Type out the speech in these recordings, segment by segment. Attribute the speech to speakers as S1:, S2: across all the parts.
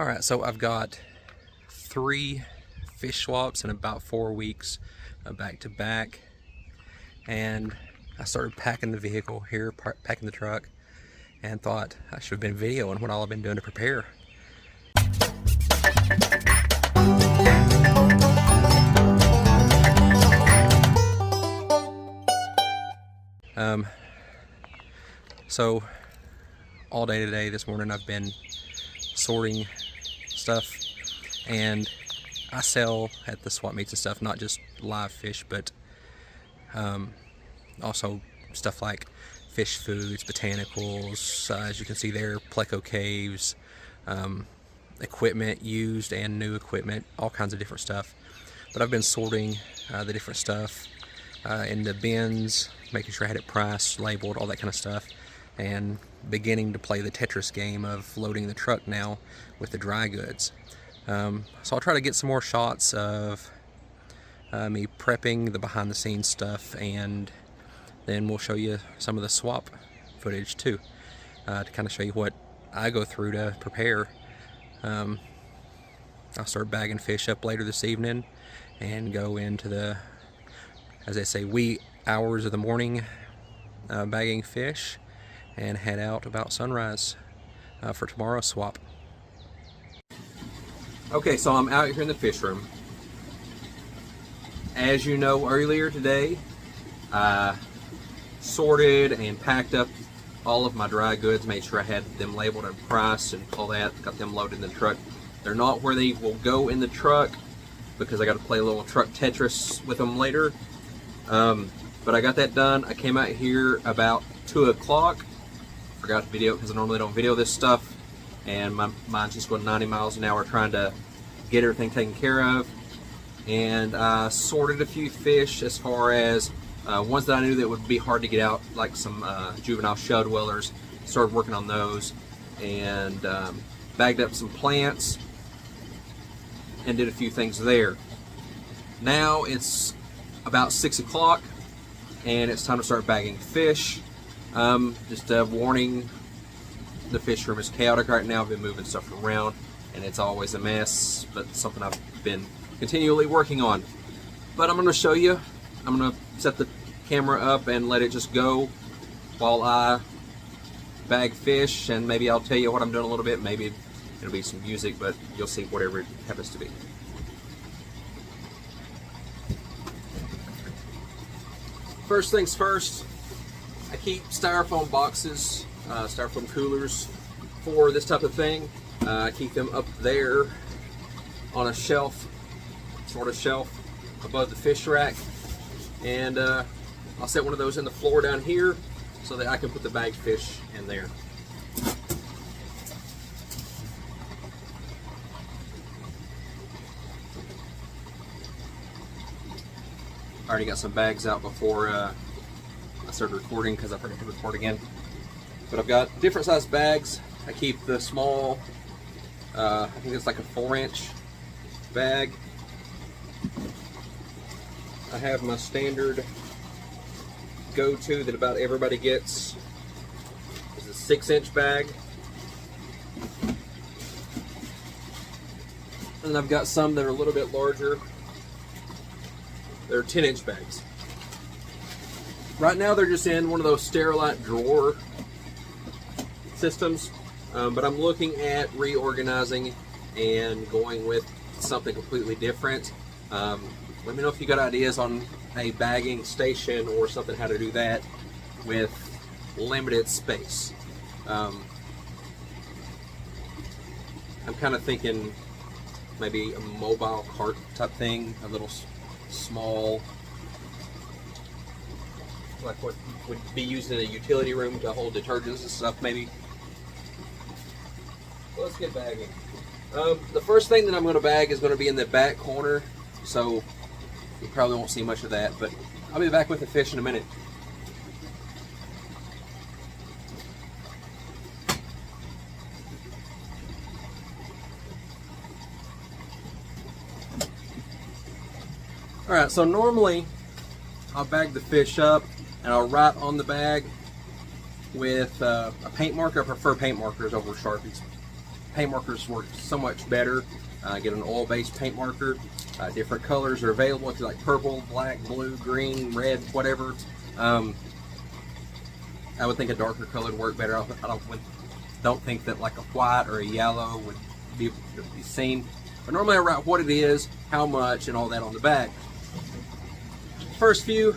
S1: Alright, so I've got 3 fish swaps in about 4 weeks, back to back, and I started packing the vehicle here, packing the truck, and thought I should have been videoing what all I've been doing to prepare. So all day today, this morning, I've been sorting stuff, and I sell at the swap meets and stuff, not just live fish, but also stuff like fish foods, botanicals, as you can see there, pleco caves, equipment, used and new equipment, all kinds of different stuff. But I've been sorting the different stuff in the bins, making sure I had it priced, labeled, all that kind of stuff, and beginning to play the Tetris game of loading the truck now with the dry goods. So I'll try to get some more shots of me prepping the behind the scenes stuff, and then we'll show you some of the swap footage too, to kind of show you what I go through to prepare. I'll start bagging fish up later this evening and go into the, as they say, wee hours of the morning bagging fish, and head out about sunrise for tomorrow's swap. Okay, so I'm out here in the fish room. As you know, earlier today I sorted and packed up all of my dry goods, made sure I had them labeled and priced and all that, got them loaded in the truck. They're not where they will go in the truck because I got to play a little truck Tetris with them later. But I got that done. I came out here about 2 o'clock. Forgot to video because I normally don't video this stuff, and my mind's just going 90 miles an hour trying to get everything taken care of. And I sorted a few fish as far as ones that I knew that would be hard to get out, like some juvenile shell dwellers. Started working on those, and bagged up some plants and did a few things there. Now it's about 6 o'clock and it's time to start bagging fish. Just a warning, the fish room is chaotic right now. I've been moving stuff around and it's always a mess, but something I've been continually working on. But I'm going to show you. I'm going to set the camera up and let it just go while I bag fish, and maybe I'll tell you what I'm doing a little bit. Maybe it'll be some music, but you'll see whatever it happens to be. First things first, I keep styrofoam boxes, styrofoam coolers for this type of thing. I keep them up there on a shelf, sort of shelf above the fish rack, and I'll set one of those in the floor down here so that I can put the bagged fish in there. I already got some bags out before I started recording because I forgot to record again. But I've got different size bags. I keep the small, I think it's like a 4-inch bag. I have my standard go-to that about everybody gets. It's a 6-inch bag. And I've got some that are a little bit larger. They're 10-inch bags. Right now they're just in one of those Sterilite drawer systems, but I'm looking at reorganizing and going with something completely different. Let me know if you got ideas on a bagging station or something, how to do that with limited space. I'm kind of thinking maybe a mobile cart type thing, a little small, like what would be used in a utility room to hold detergents and stuff, maybe. So let's get bagging. The first thing that I'm going to bag is going to be in the back corner, so you probably won't see much of that, but I'll be back with the fish in a minute. Alright, so normally I'll bag the fish up and I'll write on the bag with a paint marker. I prefer paint markers over Sharpies. paint markers work so much better. Get an oil-based paint marker. Different colors are available if you like purple, black, blue, green, red, whatever. I would think a darker color would work better. I don't think that like a white or a yellow would be seen. But normally I write what it is, how much, and all that on the back. First few,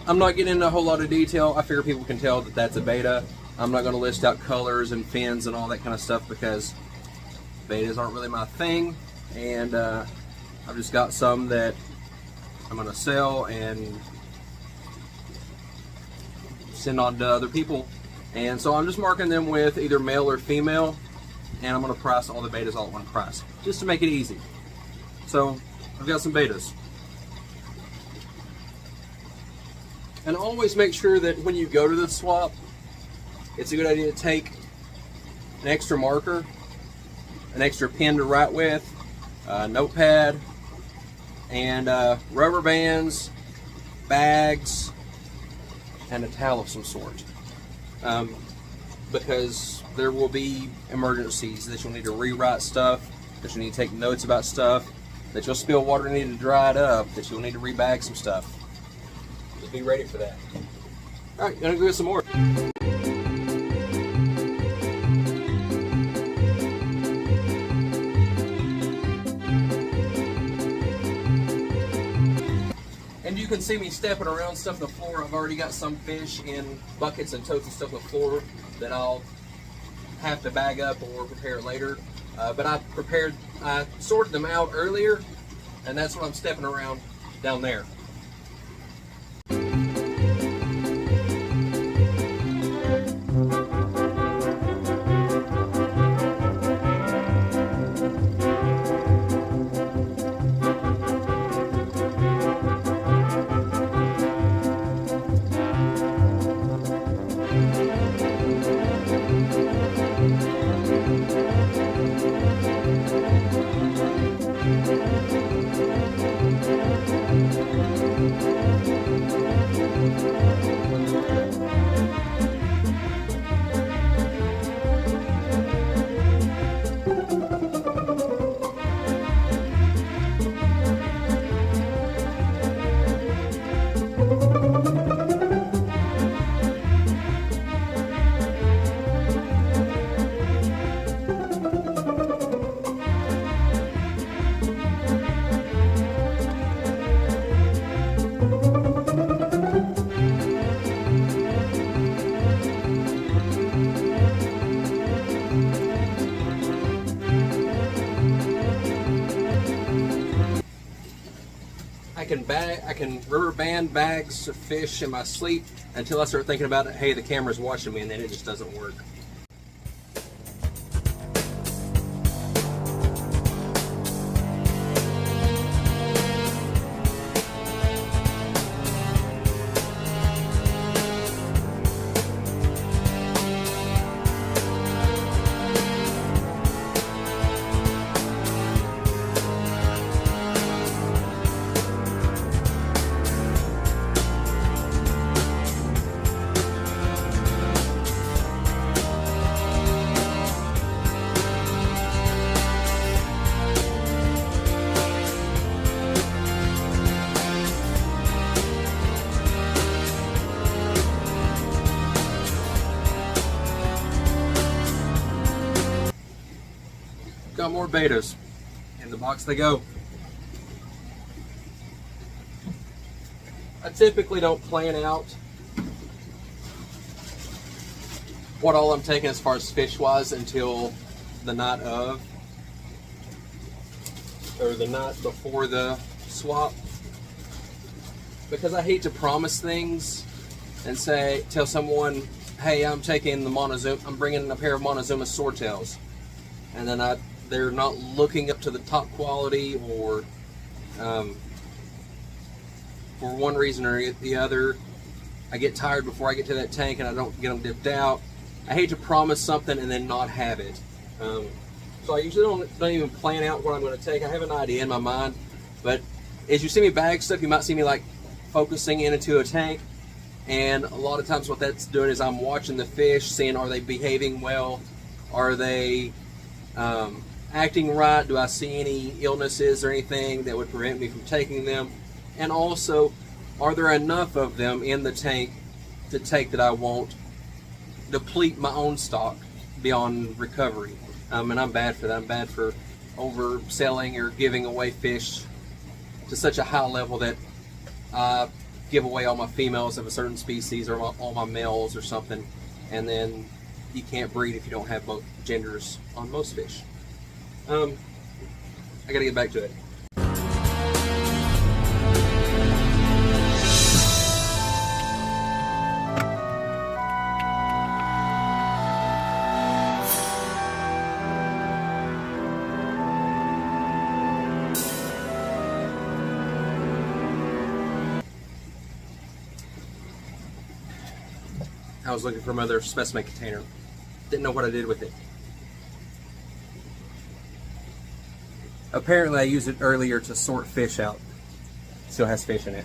S1: I'm not getting into a whole lot of detail. I figure people can tell that that's a beta. I'm not going to list out colors and fins and all that kind of stuff because betas aren't really my thing. And I've just got some that I'm going to sell and send on to other people. And so I'm just marking them with either male or female, and I'm going to price all the betas all at one price just to make it easy. So I've got some betas. And always make sure that when you go to the swap, it's a good idea to take an extra marker, an extra pen to write with, a notepad, and rubber bands, bags, and a towel of some sort. Because there will be emergencies that you'll need to rewrite stuff, that you need to take notes about stuff, that you'll spill water and need to dry it up, that you'll need to rebag some stuff. Just be ready for that. Alright, gonna go get some more. And you can see me stepping around stuff on the floor. I've already got some fish in buckets and totes and stuff on the floor that I'll have to bag up or prepare later. But I sorted them out earlier, and that's what I'm stepping around down there. I can rubber band bags of fish in my sleep until I start thinking about it. Hey, the camera's watching me, and then it just doesn't work. Got more betas. In the box they go. I typically don't plan out what all I'm taking as far as fish wise until the night of, or the night before the swap, because I hate to promise things and tell someone, hey, I'm taking the Montezuma, I'm bringing a pair of Montezuma swordtails, and then they're not looking up to the top quality, or for one reason or the other, I get tired before I get to that tank and I don't get them dipped out. I hate to promise something and then not have it. So I usually don't even plan out what I'm going to take. I have an idea in my mind, but as you see me bag stuff, you might see me like focusing into a tank, and a lot of times what that's doing is I'm watching the fish, seeing are they behaving well, Are they acting right? Do I see any illnesses or anything that would prevent me from taking them? And also, are there enough of them in the tank to take that I won't deplete my own stock beyond recovery? And I'm bad for that. I'm bad for overselling or giving away fish to such a high level that I give away all my females of a certain species or all my males or something, and then you can't breed if you don't have both genders on most fish. I gotta get back to it. I was looking for another specimen container. Didn't know what I did with it. Apparently I used it earlier to sort fish out. Still has fish in it.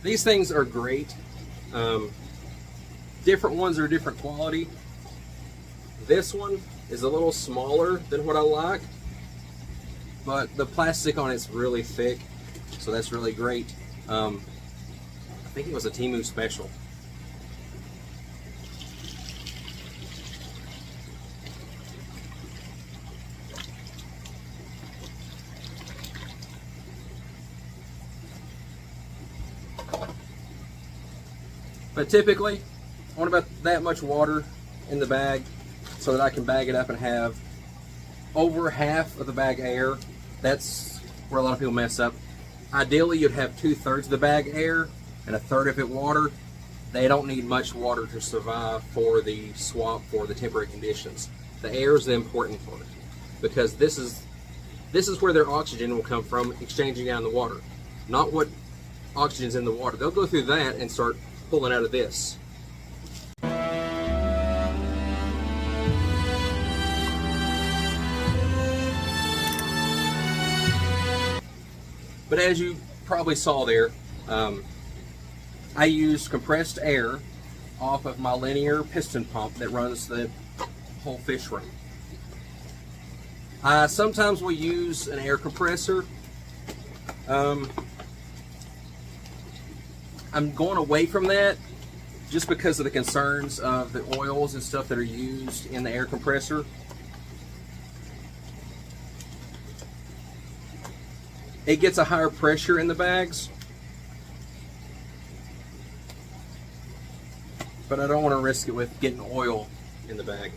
S1: These things are great. Different ones are different quality. This one is a little smaller than what I like, but the plastic on it's really thick, so that's really great. I think it was a Teoh special. But typically, I want about that much water in the bag so that I can bag it up and have over half of the bag air. That's where a lot of people mess up. Ideally, you'd have 2/3 of the bag air and 1/3 of it water. They don't need much water to survive for the swamp, for the temperate conditions. The air is the important part, because this is where their oxygen will come from, exchanging down the water. Not what oxygen's in the water. They'll go through that and start pulling out of this. But as you probably saw there, I use compressed air off of my linear piston pump that runs the whole fish room. I sometimes will use an air compressor. I'm going away from that just because of the concerns of the oils and stuff that are used in the air compressor. It gets a higher pressure in the bags, but I don't want to risk it with getting oil in the bag.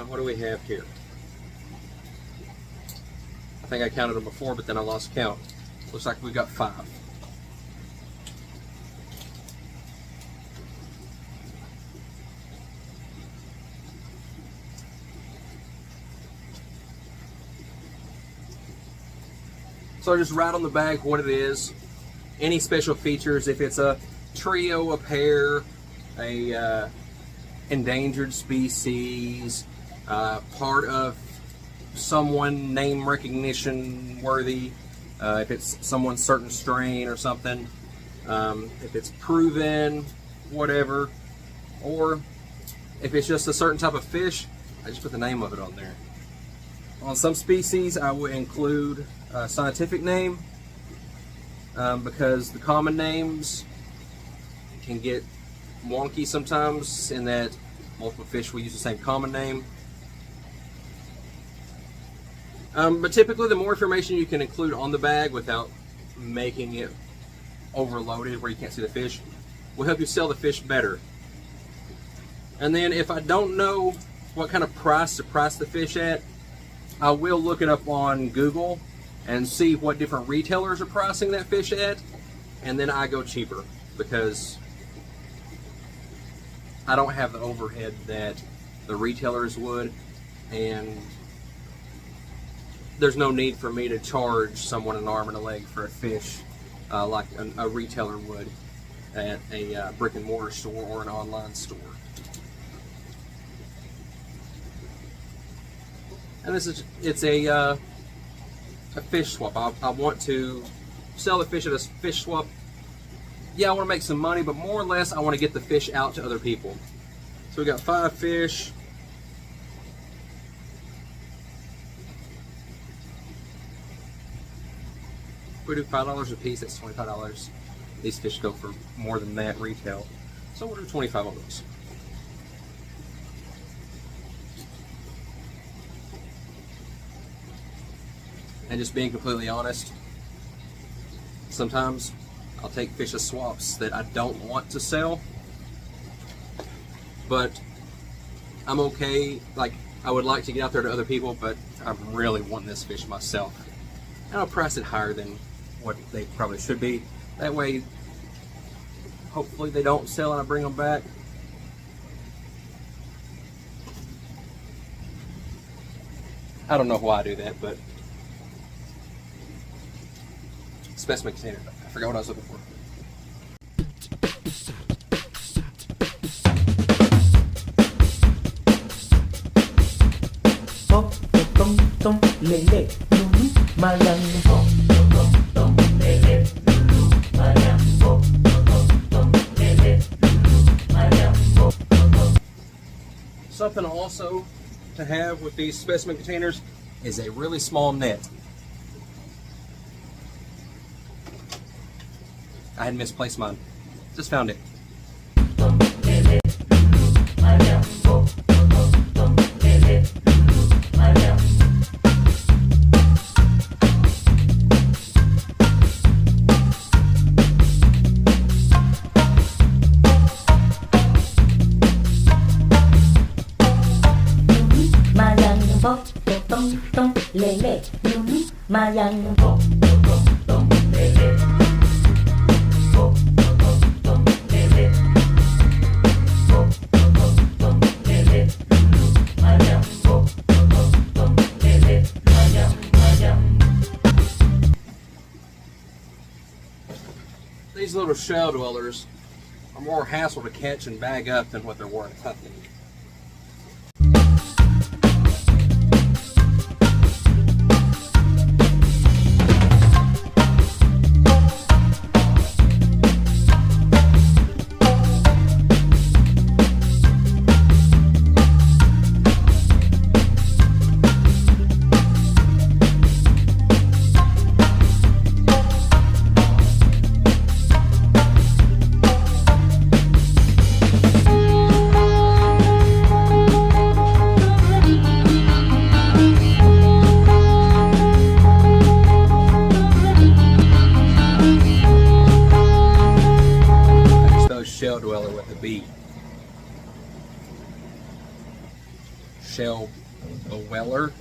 S1: What do we have here? I think I counted them before, but then I lost count. Looks like we've got 5. So I just write on the bag what it is, any special features, if it's a trio, a pair, a endangered species, part of someone name recognition worthy, if it's someone's certain strain or something, if it's proven, whatever, or if it's just a certain type of fish, I just put the name of it on there. On some species, I would include a scientific name, because the common names can get wonky sometimes in that multiple fish will use the same common name. But typically the more information you can include on the bag without making it overloaded where you can't see the fish will help you sell the fish better. And then if I don't know what kind of price to price the fish at, I will look it up on Google and see what different retailers are pricing that fish at, and then I go cheaper because I don't have the overhead that the retailers would, and there's no need for me to charge someone an arm and a leg for a fish like a retailer would at a brick and mortar store or an online store. And it's a fish swap. I want to sell the fish at a fish swap yeah, I want to make some money, but more or less I want to get the fish out to other people. So we got 5 fish. We do $5 a piece, that's $25. These fish go for more than that retail. So we'll do 25 on those. And just being completely honest, sometimes I'll take fish as swaps that I don't want to sell, but I'm okay. Like, I would like to get out there to other people, but I'm really wanting this fish myself. And I'll price it higher than what they probably should be. That way, hopefully they don't sell and I bring them back. I don't know why I do that, but specimen container. I forgot what I was looking for. Something also to have with these specimen containers is a really small net. I had misplaced mine. Just found it. These little shell dwellers are more hassle to catch and bag up than what they're worth, I think. Shell dweller with a B. Shell dweller.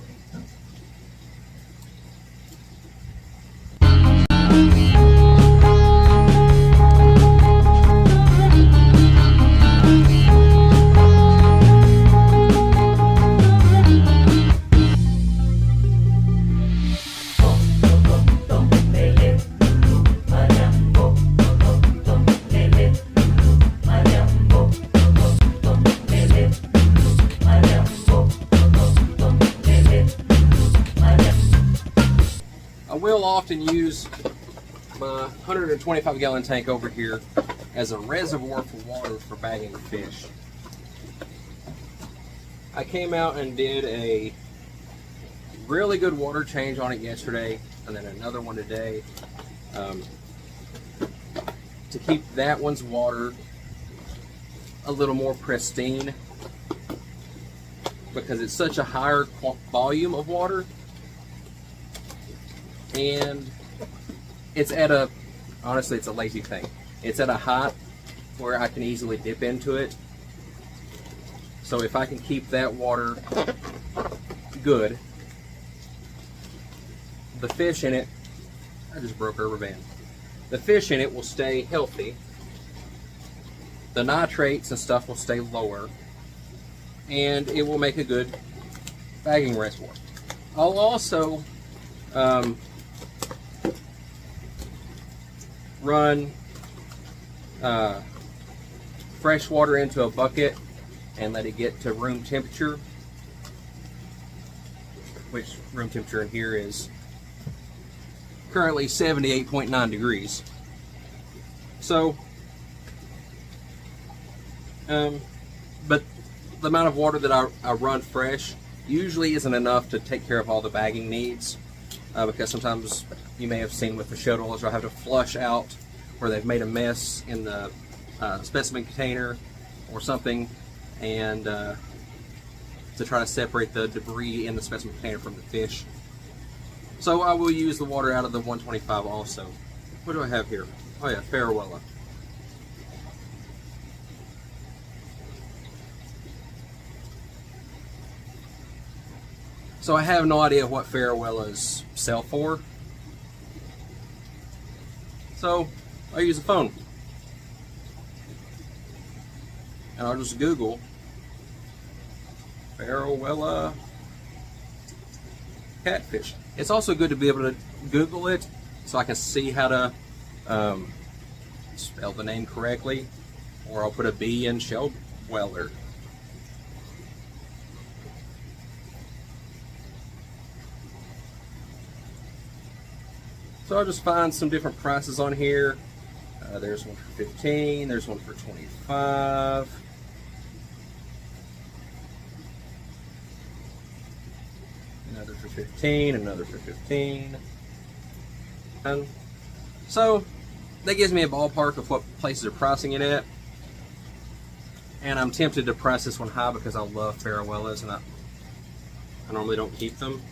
S1: Will often use my 125 gallon tank over here as a reservoir for water for bagging fish. I came out and did a really good water change on it yesterday and then another one today to keep that one's water a little more pristine because it's such a higher volume of water. And it's at a, honestly, it's a lazy thing. It's at a height where I can easily dip into it. So if I can keep that water good, the fish in it, I just broke a rubber band. The fish in it will stay healthy. The nitrates and stuff will stay lower. And it will make a good bagging reservoir. I'll also run fresh water into a bucket and let it get to room temperature, which room temperature in here is currently 78.9 degrees. So But the amount of water that I run fresh usually isn't enough to take care of all the bagging needs, because sometimes you may have seen with the shell oilers, I'll have to flush out where they've made a mess in the specimen container or something, and to try to separate the debris in the specimen container from the fish. So I will use the water out of the 125 also. What do I have here? Oh yeah, Farewella. So I have no idea what Farewellas sell for. So I use a phone. And I'll just Google Farewella catfish. It's also good to be able to Google it so I can see how to spell the name correctly, or I'll put a B in Shellweller. So I'll just find some different prices on here. There's one for 15, there's one for 25. Another for 15, another for 15. And so that gives me a ballpark of what places are pricing it at. And I'm tempted to price this one high because I love Farewellas and I normally don't keep them.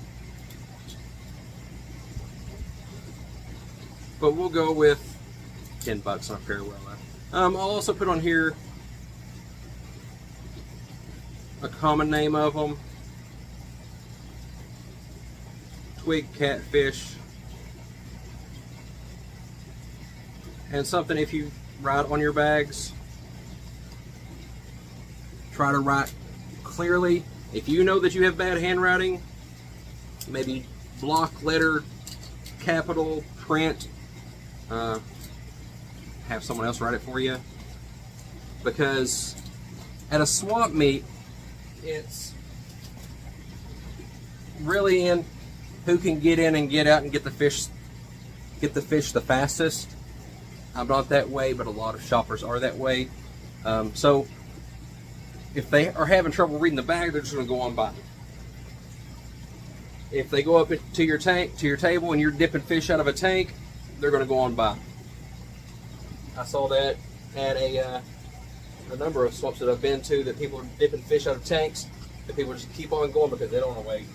S1: But we'll go with $10 on a Farewella. I'll also put on here a common name of them. Twig catfish. And something, if you write on your bags, try to write clearly. If you know that you have bad handwriting, maybe block letter, capital, print, have someone else write it for you. Because at a swamp meet, it's really in who can get in and get out and get the fish the fastest. I'm not that way, but a lot of shoppers are that way. So if they are having trouble reading the bag, they're just going to go on by. If they go up to your tank, to your table, and you're dipping fish out of a tank, they're going to go on by. I saw that at a number of swamps that I've been to, that people are dipping fish out of tanks, and people just keep on going because they don't want to wait.